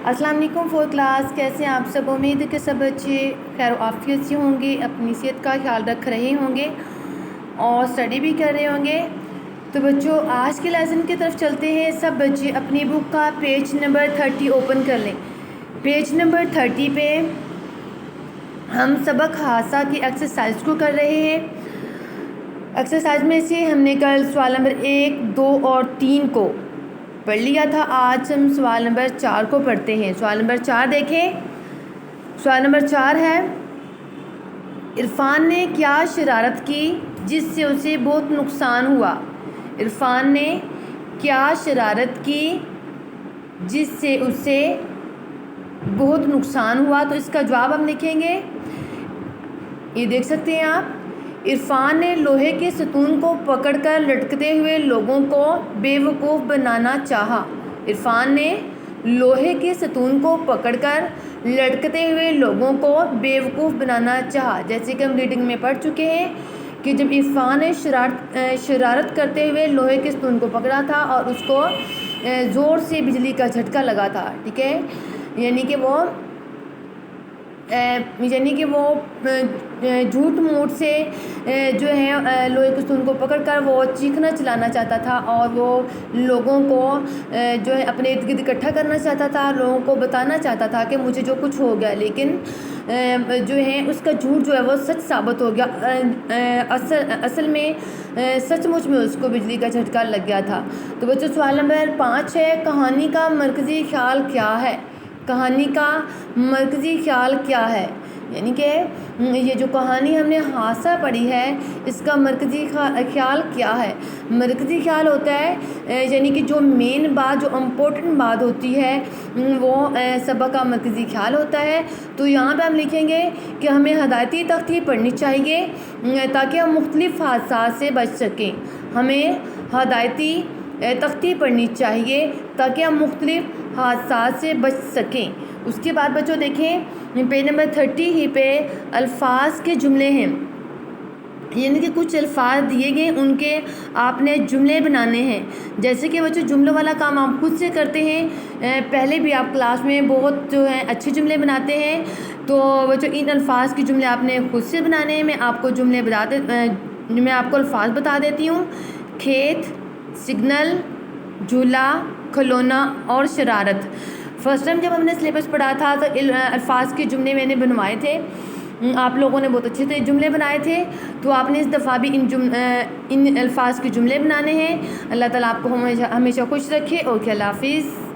السلام علیکم fourth class, کیسے ہیں آپ سب؟ امید ہے کہ سب بچے خیر و عافیت سے ہوں گے، اپنی صحت کا خیال رکھ رہے ہوں گے اور اسٹڈی بھی کر رہے ہوں گے۔ تو بچوں آج کے لیسن کی طرف چلتے ہیں۔ سب بچے اپنی بک کا پیج نمبر 30 اوپن کر لیں۔ پیج نمبر 30 پہ ہم سبق حادثہ کی ایکسرسائز کو کر رہے ہیں۔ ایکسرسائز میں سے ہم نے کل سوال نمبر 1، 2 اور 3 کو پڑھ لیا تھا۔ آج ہم سوال نمبر 4 کو پڑھتے ہیں۔ سوال نمبر 4 دیکھیں۔ سوال نمبر 4 ہے، عرفان نے کیا شرارت کی جس سے اسے بہت نقصان ہوا؟ عرفان نے کیا شرارت کی جس سے اسے بہت نقصان ہوا؟ تو اس کا جواب ہم لکھیں گے، یہ دیکھ سکتے ہیں آپ۔ عرفان نے لوہے کے ستون کو پکڑ کر لٹکتے ہوئے لوگوں کو بے وقوف بنانا چاہا۔ عرفان نے لوہے کے ستون کو پکڑ کر لٹکتے ہوئے لوگوں کو بے وقوف بنانا چاہا۔ جیسے کہ ہم ریڈنگ میں پڑھ چکے ہیں کہ جب عرفان نے شرارت کرتے ہوئے لوہے کے ستون کو پکڑا تھا اور اس کو زور سے بجلی کا جھٹکا لگا تھا، ٹھیک ہے، یعنی کہ وہ جھوٹ موٹ سے جو ہے لوہے کے ستون کو پکڑ کر وہ چیخنا چلانا چاہتا تھا اور وہ لوگوں کو جو ہے اپنے ارد گرد اکٹھا کرنا چاہتا تھا، لوگوں کو بتانا چاہتا تھا کہ مجھے جو کچھ ہو گیا، لیکن جو ہے اس کا جھوٹ جو ہے وہ سچ ثابت ہو گیا۔ اصل میں سچ مچ میں اس کو بجلی کا جھٹکا لگ گیا تھا۔ تو بچوں سوال نمبر 5 ہے، کہانی کا مرکزی خیال کیا ہے؟ کہانی کا مرکزی خیال کیا ہے؟ یعنی کہ یہ جو کہانی ہم نے حادثہ پڑھی ہے اس کا مرکزی خیال کیا ہے؟ مرکزی خیال ہوتا ہے یعنی کہ جو مین بات، جو امپورٹنٹ بات ہوتی ہے وہ سبق کا مرکزی خیال ہوتا ہے۔ تو یہاں پہ ہم لکھیں گے کہ ہمیں ہدایتی تختی پڑھنی چاہیے تاکہ ہم مختلف حادثات سے بچ سکیں۔ ہمیں ہدایتی تختی پڑھنی چاہیے تاکہ ہم مختلف حادثات سے بچ سکیں۔ اس کے بعد بچوں دیکھیں پیج نمبر 30 ہی پہ الفاظ کے جملے ہیں، یعنی کہ کچھ الفاظ دیے گئے ان کے آپ نے جملے بنانے ہیں۔ جیسے کہ بچوں جملوں والا کام آپ خود سے کرتے ہیں، پہلے بھی آپ کلاس میں بہت جو ہے اچھے جملے بناتے ہیں۔ تو بچوں ان الفاظ کے جملے آپ نے خود سے بنانے ہیں۔ میں آپ کو الفاظ بتا دیتی ہوں: کھیت، سگنل، جھولا، کھلونا اور شرارت۔ فرسٹ ٹائم جب ہم نے سلیبس پڑھا تھا تو الفاظ کے جملے میں نے بنوائے تھے، آپ لوگوں نے بہت اچھے سے جملے بنائے تھے، تو آپ نے اس دفعہ بھی ان الفاظ کے جملے بنانے ہیں۔ اللہ تعالیٰ آپ کو ہمیشہ خوش رکھے۔ اوکے، اللہ حافظ۔